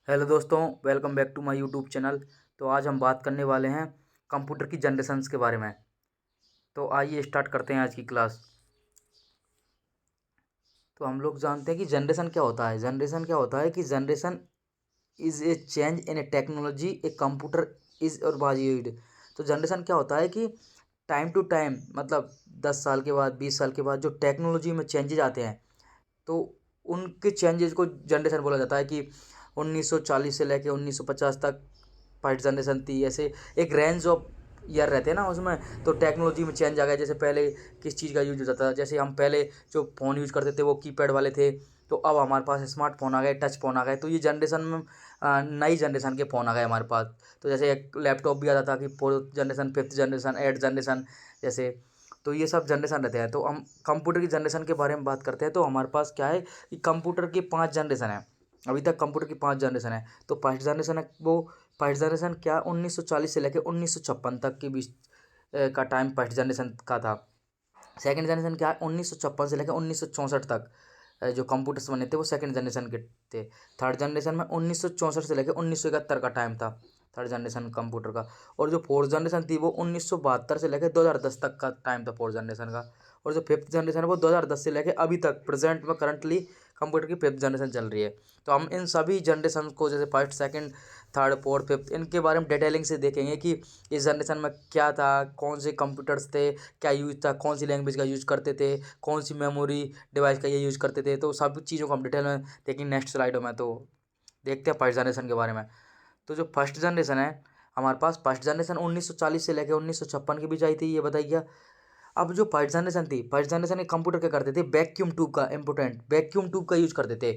Hello दोस्तों, welcome back to my YouTube channel. तो आज हम बात करने वाले हैं कंप्यूटर की जनरेशन्स के बारे में। तो आइए स्टार्ट करते हैं आज की क्लास। तो हम लोग जानते हैं कि जनरेशन क्या होता है। जनरेशन क्या होता है कि generation is a change in A technology a computer is और वाजिड। तो जनरेशन क्या होता है कि टाइम टू टाइम, मतलब 10 साल के बाद, 20 साल के बाद जो टेक्नोलॉजी में चेंजेज आते हैं, तो उनके चेंजेस को जनरेशन बोला जाता है। कि 1940 से लेके 1950 तक फर्स्ट जनरेशन थी। ऐसे एक रेंज ऑफ ईयर रहते हैं ना उसमें। तो टेक्नोलॉजी में चेंज आ गया। जैसे पहले किस चीज़ का यूज होता था, जैसे हम पहले जो फ़ोन यूज करते थे वो कीपैड वाले थे। तो अब हमारे पास स्मार्टफोन आ गए, टच फ़ोन आ गए। तो ये जनरेशन में नई जनरेशन के फ़ोन आ गए हमारे पास। तो जैसे एक लैपटॉप भी आता था कि fourth generation, fifth generation, eight generation जैसे। तो ये सब जनरेशन रहते हैं। तो हम कंप्यूटर की जनरेशन के बारे में बात करते हैं। तो हमारे पास क्या है कि कंप्यूटर की 5 जनरेशन है। अभी तक कंप्यूटर की 5 जनरेशन है। तो फर्स्ट जनरेशन है वो, फर्स्ट जनरेशन क्या 1940 से लेकर 1956 तक के बीच का टाइम फर्स्ट जनरेशन का था। सेकंड जनरेशन क्या है 1956 से लेकर 1964 तक जो कंप्यूटर्स बने थे वो सेकंड जनरेशन के थे। थर्ड जनरेशन में 1964 से लेकर 1971 का टाइम था थर्ड जनरेशन कंप्यूटर का। और जो फोर्थ जनरेशन थी वो 1972 से लेकर 2010 तक का टाइम था फोर्थ जनरेशन का। और जो फिफ्थ जनरेशन है वो 2010 से लेकर अभी तक प्रेजेंट में करंटली कंप्यूटर की फिफ्थ जनरेशन चल रही है। तो हम इन सभी जनरेशन को, जैसे first, second, third, fourth, fifth, इनके बारे में डिटेलिंग से देखेंगे कि इस जनरेशन में क्या था, कौन से कंप्यूटर्स थे, क्या यूज था, कौन सी लैंग्वेज का यूज करते थे, कौन सी मेमोरी डिवाइस का ये यूज करते थे। तो सब चीज़ों को हम डिटेल में देखेंगे नेक्स्ट स्लाइडों में। तो देखते हैं फर्स्ट जनरेशन के बारे में। तो जो फर्स्ट जनरेशन है हमारे पास, फर्स्ट जनरेशन 1940 से लेकर 1956 के बीच आई थी, ये बताइए। अब जो फर्स्ट जनरेशन थी, फर्स्ट जनरेशन के कंप्यूटर क्या करते थे, वैक्यूम ट्यूब का, इंपोर्टेंट वैक्यूम ट्यूब का यूज करते थे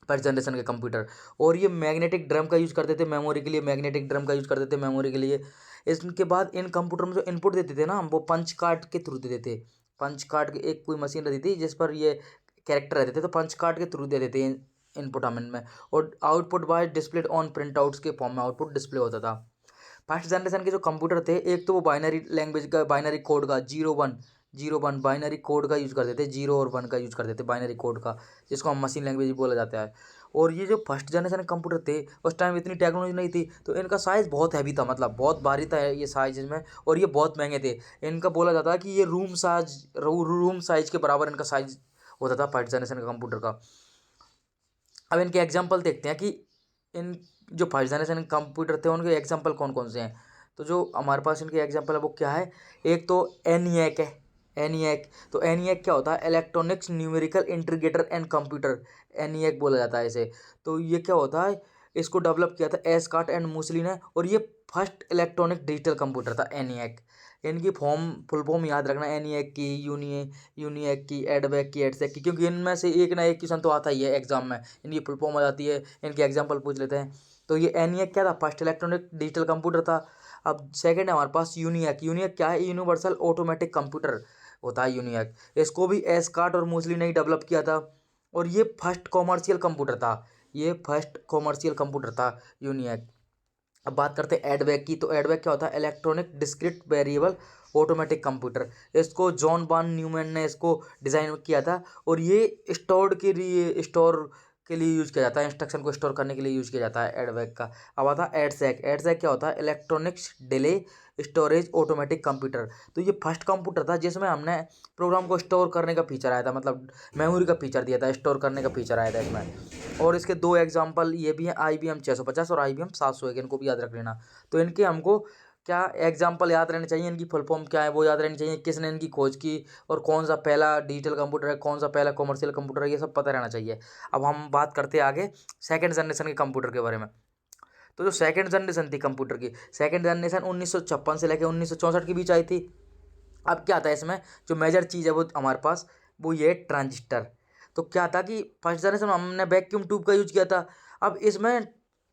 फर्स्ट जनरेशन के कंप्यूटर। और ये मैग्नेटिक ड्रम का यूज करते थे मेमोरी के लिए, मैग्नेटिक ड्रम का यूज करते थे मेमोरी के लिए। इसके बाद इन कंप्यूटर में जो इनपुट देते थे ना, हम वो पंच कार्ड के थ्रू देते थे। पंच कार्ड के एक कोई मशीन रहती थी जिस पर ये कैरेक्टर रहते थे, तो पंच कार्ड के थ्रू देते थे इनपुट हम इनमें। और output by displayed on print outs के फॉर्म में आउटपुट डिस्प्ले होता था। फर्स्ट जनरेशन के जो कंप्यूटर थे, एक तो वो बाइनरी लैंग्वेज का, बाइनरी कोड का, 0 1 0 1 बाइनरी कोड का यूज करते थे, 0 और 1 का यूज करते थे बाइनरी कोड का, जिसको हम मशीन लैंग्वेज बोला जाता है। और ये जो फर्स्ट जनरेशन कंप्यूटर थे, उस टाइम इतनी टेक्नोलॉजी नहीं थी, तो इनका साइज़ बहुत हैवी था, मतलब बहुत भारी था ये साइज में। और ये बहुत महंगे थे। इनका बोला जाता है कि ये रूम साइज के बराबर इनका साइज होता था फर्स्ट जनरेशन का कंप्यूटर का। अब इनके एग्जाम्पल देखते हैं कि इन जो फर्स्ट जनरेशन कंप्यूटर थे उनके एग्जाम्पल कौन कौन से हैं। तो जो हमारे पास इनके एग्जाम्पल है वो क्या है, एक तो एनिएक है। एनिएक, तो एनिएक क्या होता है, electronics numerical integrator and computer, ENIAC बोला जाता है इसे। तो ये क्या होता है, इसको डेवलप किया था एस्कार्ट एंड मुसली ने, और ये फर्स्ट इलेक्ट्रॉनिक डिजिटल कंप्यूटर था एनिएक। इनकी फुल फॉर्म याद रखना, एनिएक की, यूनिएक की, एडवेक की, एडसेक की, क्योंकि इनमें से एक ना एक क्वेश्चन तो आता ही है एग्जाम में, इनकी फुल फॉर्म आ जाती है। इनके एग्जाम्पल पूछ लेते हैं। तो ये एनिएक क्या था, फर्स्ट इलेक्ट्रॉनिक डिजिटल कंप्यूटर था। अब सेकंड है हमारे पास यूनिएक। यूनिएक क्या है, यूनिवर्सल ऑटोमेटिक कंप्यूटर होता है यूनिएक। इसको भी एस्कार्ट और मोस्टली ने डेवलप किया था। और ये फर्स्ट कॉमर्शियल कंप्यूटर था, ये फर्स्ट कॉमर्शियल कंप्यूटर था यूनिएक। अब बात करते हैं एडवेक की। तो एडवेक क्या होता है, electronic discrete variable automatic computer. इसको जॉन बान न्यूमैन ने इसको डिज़ाइन किया था। और ये स्टोर के लिए यूज किया जाता है, इंस्ट्रक्शन को स्टोर करने के लिए यूज किया जाता है एडवेक का। अब आता है एडसेक। एडसेक क्या होता है, electronics delay storage automatic computer. तो ये फर्स्ट कंप्यूटर था जिसमें हमने प्रोग्राम को स्टोर करने का फीचर आया था, मतलब मेमोरी का फीचर दिया था, स्टोर करने का फीचर आया था इसमें। और इसके दो एग्जांपल ये भी हैं, IBM 650 और IBM 701, इनको भी याद रख लेना। तो इनके हमको क्या एग्जांपल याद रहने चाहिए, इनकी फुल फॉर्म क्या है वो याद रहनी चाहिए, किसने इनकी खोज की, और कौन सा पहला डिजिटल कंप्यूटर है, कौन सा पहला कॉमर्शियल कंप्यूटर है, ये सब पता रहना चाहिए। अब हम बात करते हैं आगे सेकंड जनरेशन के कंप्यूटर के बारे में। तो जो सेकंड जनरेशन थी कंप्यूटर की, सेकंड जनरेशन 1956 से लेकर 1964 के बीच आई थी। अब क्या था इसमें, जो मेजर चीज़ है वो हमारे पास वो ये ट्रांजिस्टर। तो क्या था कि फर्स्ट जनरेशन में हमने वैक्यूम ट्यूब का यूज किया था। अब इसमें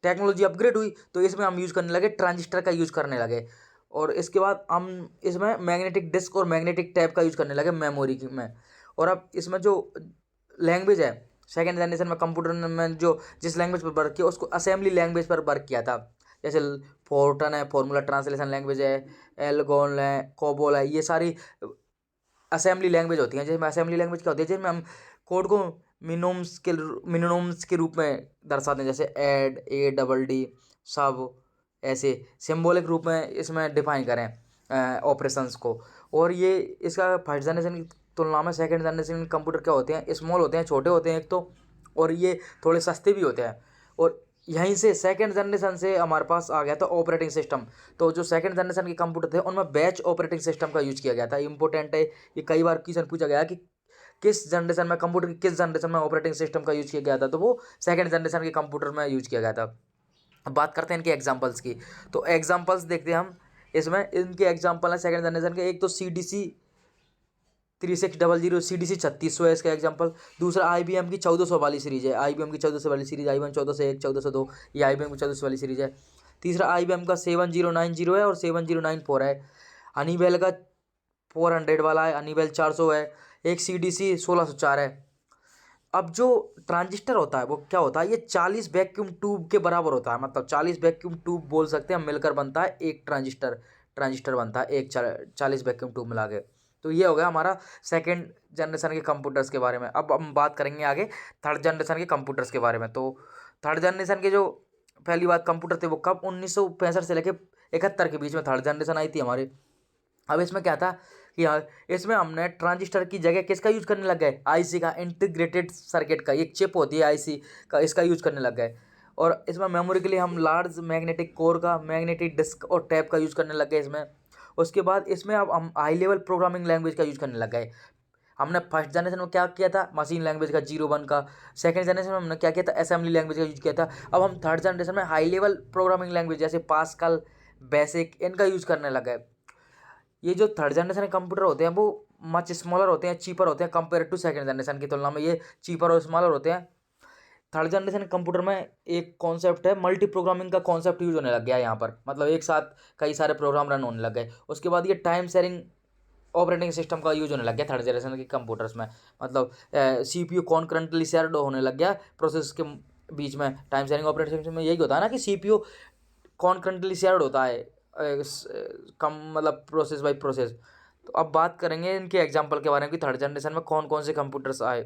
टेक्नोलॉजी अपग्रेड हुई तो इसमें हम यूज़ करने लगे, ट्रांजिस्टर का यूज़ करने लगे। और इसके बाद हम इसमें मैग्नेटिक डिस्क और मैग्नेटिक टैप का यूज़ करने लगे मेमोरी में। और अब इसमें जो लैंग्वेज है, सेकेंड जनरेशन में कंप्यूटर में जो जिस लैंग्वेज पर वर्क किया उसको असेंबली लैंग्वेज पर वर्क किया था। जैसे फोर्टन है, फॉर्मूला ट्रांसलेशन लैंग्वेज है, एलगोन है, कोबोल है, ये सारी असेंबली लैंग्वेज होती हैं। जिसमें असेंबली लैंग्वेज क्या होती है, जिसमें हम कोड को मिनोम्स के रूप में दर्शाते हैं, जैसे एड, ए डबल डी, सब, ऐसे सिंबॉलिक रूप में इसमें डिफाइन करें ऑपरेशंस को। और ये इसका फर्स्ट जनरेशन की तुलना में सेकंड जनरेशन कंप्यूटर क्या होते हैं, स्मॉल होते हैं, छोटे होते हैं एक तो, और ये थोड़े सस्ते भी होते हैं। और यहीं से सेकंड जनरेशन से हमारे पास आ गया था ऑपरेटिंग सिस्टम। तो जो सेकंड जनरेशन के कंप्यूटर थे उनमें बैच ऑपरेटिंग सिस्टम का यूज किया गया था। इंपॉर्टेंट है ये, कई बार क्वेश्चन पूछा गया कि किस जनरेशन में कंप्यूटर की किस जनरेशन में ऑपरेटिंग सिस्टम का यूज किया गया था, तो वो सेकंड जनरेशन के कंप्यूटर में यूज किया गया था। अब बात करते हैं इनके एग्जांपल्स की। तो एग्जांपल्स देखते हैं हम इसमें, इनके एग्जांपल है सेकंड जनरेशन के। एक तो CDC 3600, CDC 3600 है इसका एग्जांपल। दूसरा IBM की 1400 वाली सीरीज है, IBM की 1400 वाली सीरीज, IBM 1401, 1402, ये IBM की 1400 वाली सीरीज है। तीसरा IBM का 7090 है और 7094 है। हनीवेल का 400 वाला है, हनीवेल 400 है। एक CDC 1604 है। अब जो ट्रांजिस्टर होता है वो क्या होता है, ये 40 वैक्यूम ट्यूब के बराबर होता है, मतलब 40 वैक्यूम ट्यूब बोल सकते हैं, मिलकर बनता है एक ट्रांजिस्टर बनता है एक 40 वैक्यूम ट्यूब मिला के। तो ये हो गया हमारा सेकेंड जनरेशन के कंप्यूटर्स के बारे में। अब हम बात करेंगे आगे थर्ड जनरेशन के कंप्यूटर्स के बारे में। तो थर्ड जनरेशन के जो पहली बात कंप्यूटर थे वो कब 1965 से लेकर 71 के बीच में थर्ड जनरेशन आई थी हमारे। अब इसमें क्या था कि हाँ, इसमें हमने ट्रांजिस्टर की जगह किसका यूज करने लग गए, आईसी का, इंटीग्रेटेड सर्किट का, एक चिप होती है आईसी का, इसका यूज करने लग गए। और इसमें मेमोरी के लिए हम लार्ज मैग्नेटिक कोर का, मैग्नेटिक डिस्क और टैप का यूज करने लग गए इसमें। उसके बाद इसमें अब हम हाई लेवल प्रोग्रामिंग लैंग्वेज का यूज करने लग गए। हमने फर्स्ट जनरेशन में क्या किया था, मशीन लैंग्वेज का 01 का। सेकंड जनरेशन में हमने क्या किया था, असेंबली लैंग्वेज का यूज किया था। अब हम थर्ड जनरेशन में हाई लेवल प्रोग्रामिंग लैंग्वेज जैसे पास्कल, बेसिक, इनका यूज करने लग गए। ये जो थर्ड जनरेशन कंप्यूटर होते हैं वो मच स्मॉलर होते हैं, चीपर होते हैं कंपेयर टू सेकंड जनरेशन की तुलना में, ये चीपर और स्मॉलर होते हैं। थर्ड जनरेशन कंप्यूटर में एक कॉन्सेप्ट है, मल्टी प्रोग्रामिंग का कॉन्सेप्ट यूज होने लग गया है यहाँ पर, मतलब एक साथ कई सारे प्रोग्राम रन होने लग गए। उसके बाद ये टाइम शेयरिंग ऑपरेटिंग सिस्टम का यूज होने लग गया थर्ड जनरेशन के कंप्यूटर्स में, मतलब CPU कॉन्करेंटली शेयर्ड होने लग गया प्रोसेस के बीच में। टाइम शेयरिंग ऑपरेटिंग सिस्टम में यही होता है ना कि CPU कॉन्करेंटली शेयर्ड होता है, कम मतलब प्रोसेस बाई प्रोसेस। तो अब बात करेंगे इनके एग्जांपल के बारे में कि थर्ड जनरेशन में कौन कौन से कंप्यूटर्स आए।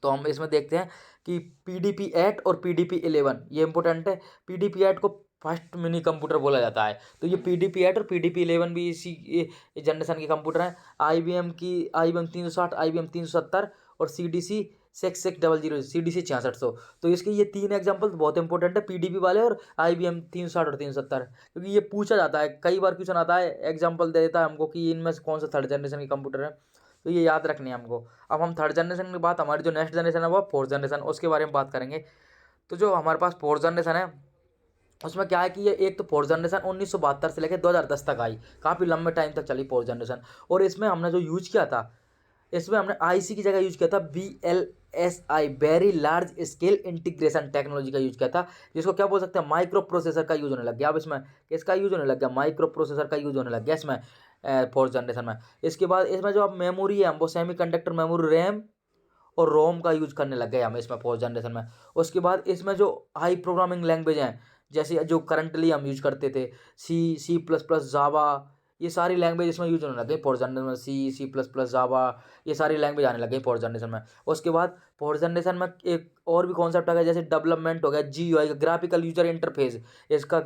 तो हम इसमें देखते हैं कि PDP-8 और PDP-11 ये इंपॉर्टेंट है। PDP-8 को फर्स्ट मिनी कंप्यूटर बोला जाता है। तो ये PDP-8 और PDP-11 भी इसी जनरेशन के कंप्यूटर हैं। IBM की IBM 360, IBM 370 और CDC 6600, CDC 6600। तो इसके ये तीन एग्जांपल बहुत इंपॉर्टेंट है, PDP वाले और IBM 360 और 370, क्योंकि ये पूछा जाता है, कई बार क्वेश्चन आता है, एग्जांपल दे देता है हमको कि इनमें से कौन सा थर्ड जनरेशन के कंप्यूटर है, तो ये याद रखनी है हमको। अब हम थर्ड जनरेशन की बात, हमारी जो नेक्स्ट जनरेशन है वो फोर्थ जनरेशन, उसके बारे में बात करेंगे। तो जो हमारे पास फोर्थ जनरेशन है उसमें क्या है कि ये एक तो फोर्थ जनरेशन 1972 से लेकर 2010 तक आई, काफ़ी लंबे टाइम तक चली फोर्थ जनरेशन। और इसमें हमने जो यूज किया था, इसमें हमने आईसी की जगह यूज किया था VLSI, very large scale integration technology का यूज किया था, जिसको क्या बोल सकते हैं, माइक्रो प्रोसेसर का यूज होने लग गया। अब इसमें किसका यूज होने लग गया, माइक्रो प्रोसेसर का यूज होने लग गया इसमें फोर्थ जनरेशन में। इसके बाद इसमें जो अब मेमोरी है हम वो सेमीकंडक्टर मेमोरी, रैम और रोम का यूज करने लग गए हम इसमें फोर्थ जनरेशन में। उसके बाद इसमें जो हाई प्रोग्रामिंग लैंग्वेज हैं, जैसे जो करंटली हम यूज करते थे, C++, जावा, ये सारी लैंग्वेज इसमें यूज होने लग गई फोर्थ जनरेशन में। C++, जावा, ये सारी लैंग्वेज आने लग गई फोर्थ जनरेशन में। उसके बाद फोर्थ जनरेशन में एक और भी कॉन्सेप्ट आ गया, जैसे डेवलपमेंट हो गया, GUI का, ग्राफिकल यूजर इंटरफेस, इसका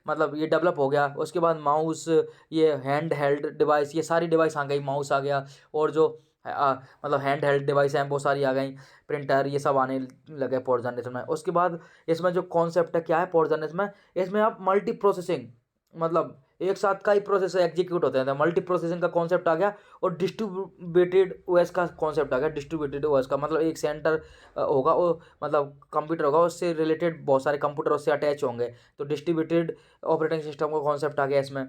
मतलब ये डेवलप हो गया। उसके बाद माउस, ये हैंड हेल्ड डिवाइस, ये सारी डिवाइस आ गई, माउस आ गया, और जो मतलब हैंड हेल्ड डिवाइस हैं वो सारी आ गई, प्रिंटर, ये सब आने लगे फोर्थ जनरेशन में। उसके बाद इसमें जो कॉन्सेप्ट है क्या है फोर्थ जनरेशन में, इसमें आप मल्टी प्रोसेसिंग, मतलब एक साथ कई प्रोसेसर एग्जीक्यूट होते हैं, तो मल्टी प्रोसेसिंग का कॉन्सेप्ट आ गया। और डिस्ट्रीब्यूटेड OS का कॉन्सेप्ट आ गया। डिस्ट्रीब्यूटेड OS का मतलब एक सेंटर होगा, वो मतलब कंप्यूटर होगा, उससे रिलेटेड बहुत सारे कंप्यूटर उससे अटैच होंगे, तो डिस्ट्रीब्यूटेड ऑपरेटिंग सिस्टम का कॉन्सेप्ट आ गया इसमें।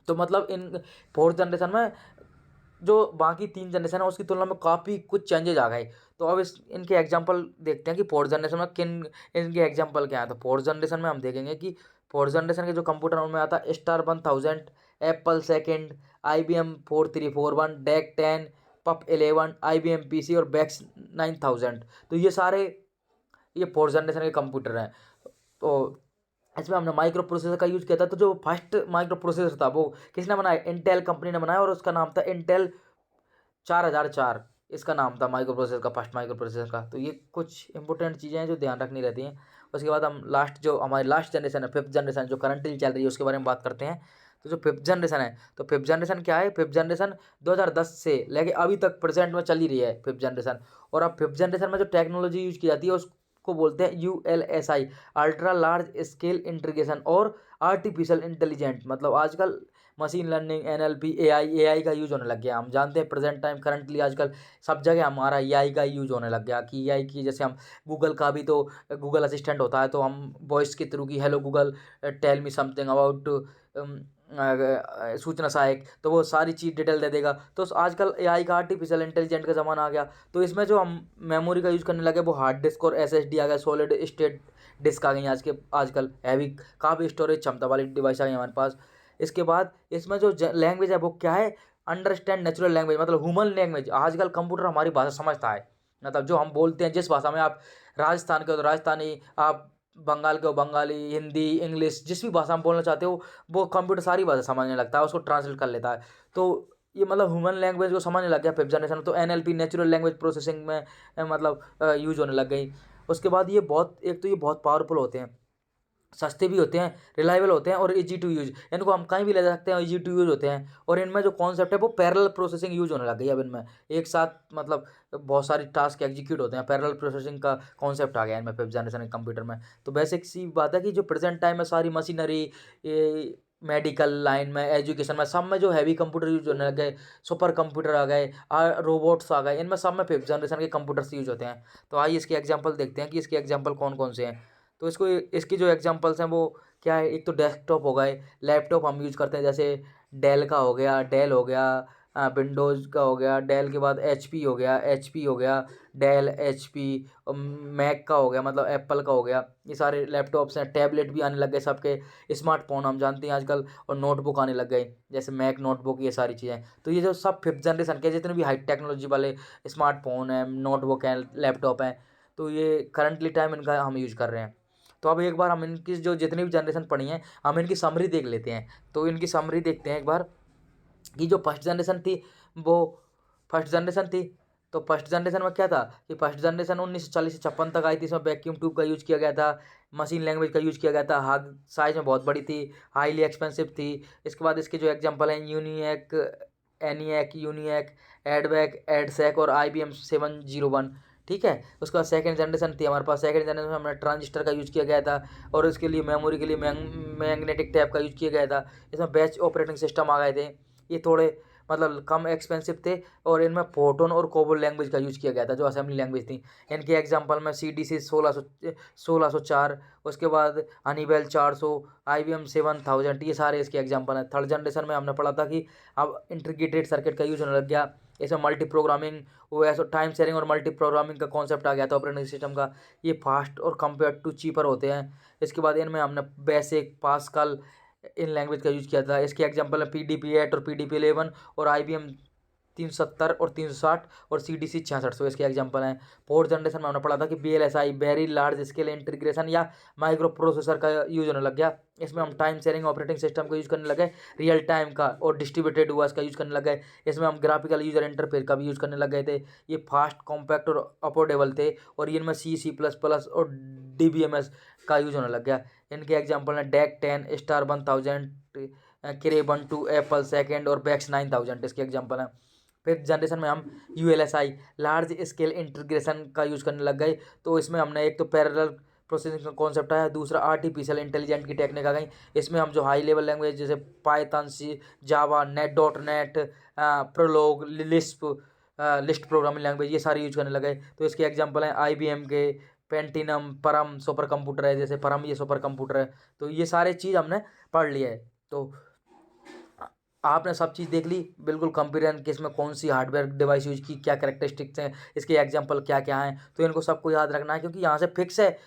तो मतलब इन फोर्थ जनरेशन में जो बाकी तीन जनरेशन है उसकी तुलना में काफ़ी कुछ चेंजेज आ गए। तो अब इनके एग्जांपल देखते हैं कि फोर्थ जनरेशन में किन इनके एग्जांपल क्या है। तो फोर्थ जनरेशन में हम देखेंगे कि फोर्थ जनरेशन के जो कंप्यूटर उनमें आता है star 1000, Apple second, IBM 4341, DEC 10, पप 11, IBM PC और बैक्स 9000। तो ये सारे ये फोर्थ जनरेशन के कंप्यूटर हैं। तो इसमें हमने माइक्रो प्रोसेसर का यूज़ किया था। तो जो फर्स्ट माइक्रो प्रोसेसर था वो किसने बनाया, इंटेल कंपनी ने बनाया, और उसका नाम था इंटेल 4004। इसका नाम था माइक्रो प्रोसेसर का, फर्स्ट माइक्रो प्रोसेसर का। तो ये कुछ इंपॉर्टेंट चीज़ें हैं जो ध्यान रखनी रहती हैं। उसके बाद हम जो हमारी लास्ट जनरेशन है, फिफ्थ जनरेशन जो करंटली चल रही है, उसके बारे में बात करते हैं। तो जो फिफ्थ जनरेशन है, तो फिफ्थ जनरेशन क्या है? फिफ्थ जनरेशन 2010 से लेके अभी तक प्रेजेंट में चल ही रही है फिफ्थ जनरेशन। और अब फिफ्थ जनरेशन में जो टेक्नोलॉजी यूज की जाती है उसको बोलते हैं ULSI, ultra large scale integration और आर्टिफिशियल इंटेलिजेंट। मतलब आजकल मशीन लर्निंग, NLP, AI का यूज होने लग गया। हम जानते हैं प्रेजेंट टाइम करंटली आजकल सब जगह हमारा AI का यूज होने लग गया। कि AI की जैसे हम गूगल का भी तो गूगल असिस्टेंट होता है, तो हम वॉइस के थ्रू की hello Google tell me something about सूचना सहायक, तो वो सारी चीज़ डिटेल दे देगा। तो आजकल AI का आर्टिफिशियल इंटेलिजेंट का ज़माना आ गया। तो इसमें जो हम मेमोरी का यूज़ करने लगे वो हार्ड डिस्क और SSD आ गया, सॉलिड स्टेट डिस्क आ गई आजकल हैवी काफ़ी स्टोरेज क्षमता वाली डिवाइस आ गई हमारे पास। इसके बाद इसमें जो लैंग्वेज है वो क्या है? अंडरस्टैंड नेचुरल लैंग्वेज, मतलब ह्यूमन लैंग्वेज। आजकल कंप्यूटर हमारी भाषा समझता है। मतलब जो हम बोलते हैं जिस भाषा में, आप राजस्थान के हो तो राजस्थानी, आप बंगाल के हो बंगाली, हिंदी, इंग्लिश, जिस भी भाषा में बोलना चाहते हो वो कंप्यूटर सारी भाषा समझने लगता है, उसको ट्रांसलेट कर लेता है। तो ये मतलब ह्यूमन लैंग्वेज को समझने लग गया फिफ्थ जनरेशन। तो NLP, नेचुरल लैंग्वेज प्रोसेसिंग में मतलब यूज होने लग गई। उसके बाद ये बहुत पावरफुल होते हैं, सस्ते भी होते हैं, रिलायबल होते हैं और इजी टू यूज। इनको हम कहीं भी ले जा सकते हैं, इजी टू यूज होते हैं। और इनमें जो कॉन्सेप्ट है वो पैरेलल प्रोसेसिंग यूज होने लग गई। अब इनमें एक साथ मतलब बहुत सारी टास्क एग्जीक्यूट होते हैं, पैरेलल प्रोसेसिंग का कॉन्सेप्ट आ गया इनमें फिफ्थ जनरेशन के कंप्यूटर में। तो बेसिक सी बात है कि जो प्रेजेंट टाइम में सारी मशीनरी, मेडिकल लाइन में, एजुकेशन में, सब में जो हैवी कंप्यूटर यूज होने लग गए, सुपर कंप्यूटर आ गए, रोबोट्स आ गए, इनमें सब में फिफ्थ जनरेशन के कंप्यूटर्स यूज होते हैं। तो आइए इसके एग्जांपल देखते हैं कि इसके एग्जांपल कौन कौन से हैं। तो इसकी जो एग्जांपल्स हैं वो क्या है? एक तो डेस्कटॉप हो गए, लैपटॉप हम यूज करते हैं, जैसे डेल हो गया, विंडोज़ का हो गया, डेल के बाद HP हो गया, डेल HP, मैक का हो गया, मतलब एप्पल का हो गया। ये सारे लैपटॉप्स हैं। टैबलेट भी आने लग गए सबके, स्मार्टफोन हम जानते हैं आजकल, और नोटबुक आने लग गए जैसे मैक नोटबुक, ये सारी चीज़ें। तो ये जो सब फिफ्थ जनरेशन के जितने भी हाई टेक्नोलॉजी वाले स्मार्टफोन हैं, नोटबुक हैं, लैपटॉप हैं, तो ये करंटली टाइम इनका हम यूज कर रहे हैं। तो अब एक बार हम इनकी जो जितनी भी जनरेशन पढ़ी हैं, हम इनकी समरी देख लेते हैं। तो इनकी समरी देखते हैं एक बार कि जो फर्स्ट जनरेशन थी वो फर्स्ट जनरेशन थी। तो फर्स्ट जनरेशन में क्या था कि फर्स्ट जनरेशन 1940 से 56 तक आई थी। इसमें वैक्यूम ट्यूब का यूज किया गया था, मशीन लैंग्वेज का यूज किया गया था, हार्ड साइज में बहुत बड़ी थी, हाईली एक्सपेंसिव थी। इसके बाद इसके जो एग्जांपल हैं यूनिएक, एनिएक, यूनिएक, एडवैक, एडसैक और IBM 701। ठीक है। उसके बाद सेकंड जनरेशन थी हमारे पास। सेकंड जनरेशन में हमने ट्रांजिस्टर का यूज किया गया था, और उसके लिए मेमोरी के लिए मैग्नेटिक टैप का यूज किया गया था। इसमें बैच ऑपरेटिंग सिस्टम आ गए थे, ये थोड़े मतलब कम एक्सपेंसिव थे, और इनमें फोटोन और कोबोल लैंग्वेज का यूज किया गया था जो असेंबली लैंग्वेज थी। इनके एग्जांपल में CDC 1604, उसके बाद हनीवेल 400, IBM 7000, ये सारे इसके एग्जांपल हैं। थर्ड जनरेशन में हमने पढ़ा था कि अब इंटीग्रेटेड सर्किट का यूज होने लग गया। इसमें मल्टी प्रोग्रामिंग, OS और टाइम शेयरिंग और मल्टी प्रोग्रामिंग का कॉन्सेप्ट आ गया था ऑपरेटिंग सिस्टम का। ये फास्ट और कंपेयर टू चीपर होते हैं। इसके बाद इनमें हमने बेसिक, पास्कल, इन लैंग्वेज का यूज किया था। इसके एग्जांपल है PDP-8 और PDP-11 और IBM 370 और 360 और CDC 6600, इसके एग्जांपल हैं। फोर्थ जनरेशन में हमने पढ़ा था कि VLSI, very large scale integration या माइक्रो प्रोसेसर का यूज होने लग गया। इसमें हम टाइम शेयरिंग ऑपरेटिंग सिस्टम का यूज करने लगे, रियल टाइम का और डिस्ट्रीब्यूटेड OS का यूज करने लग गए। इसमें हम ग्राफिकल यूजर इंटरफेस का भी यूज करने लग गए थे। ये फास्ट, कॉम्पैक्ट और अफोर्डेबल थे, और इनमें C++ और DBMS का यूज होने लग गया। इनके एग्जांपल हैं DEC 10, स्टार 1000, क्रे 12, एप्पल सेकेंड और बैक्स 9000, इसके एग्जांपल हैं। फिफ्थ जनरेशन में हम ULSI, लार्ज स्केल इंटीग्रेशन का यूज करने लग गए। तो इसमें हमने एक तो पैरेलल प्रोसेसिंग का कॉन्सेप्ट आया, दूसरा आर्टिफिशियल इंटेलिजेंट की टेक्निक आ गई। इसमें हम जो हाई लेवल लैंग्वेज जैसे पाइथन, C, जावा, .NET, prologue, list programming language, ये सारी यूज करने लगे। तो इसके एग्जांपल हैं IBM के पेंटिनम, परम सुपर कंप्यूटर है, जैसे परम ये सुपर कंप्यूटर है। तो ये सारे चीज़ हमने पढ़ लिया है। तो आपने सब चीज़ देख ली बिल्कुल, कंपेरिजन कि इसमें कौन सी हार्डवेयर डिवाइस यूज की, क्या कैरेक्टरिस्टिक्स हैं, इसके एग्जांपल क्या क्या हैं। तो इनको सबको याद रखना है, क्योंकि यहाँ से फिक्स है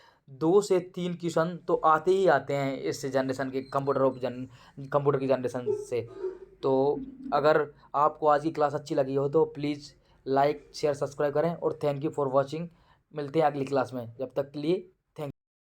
2 से 3 क्वेश्चन तो आते ही आते हैं इस जनरेशन के कंप्यूटर की जनरेशन से। तो अगर आपको आज की क्लास अच्छी लगी हो तो प्लीज़ लाइक, शेयर, सब्सक्राइब करें, और थैंक यू फॉर वॉचिंग। मिलते हैं अगली क्लास में, जब तक के लिए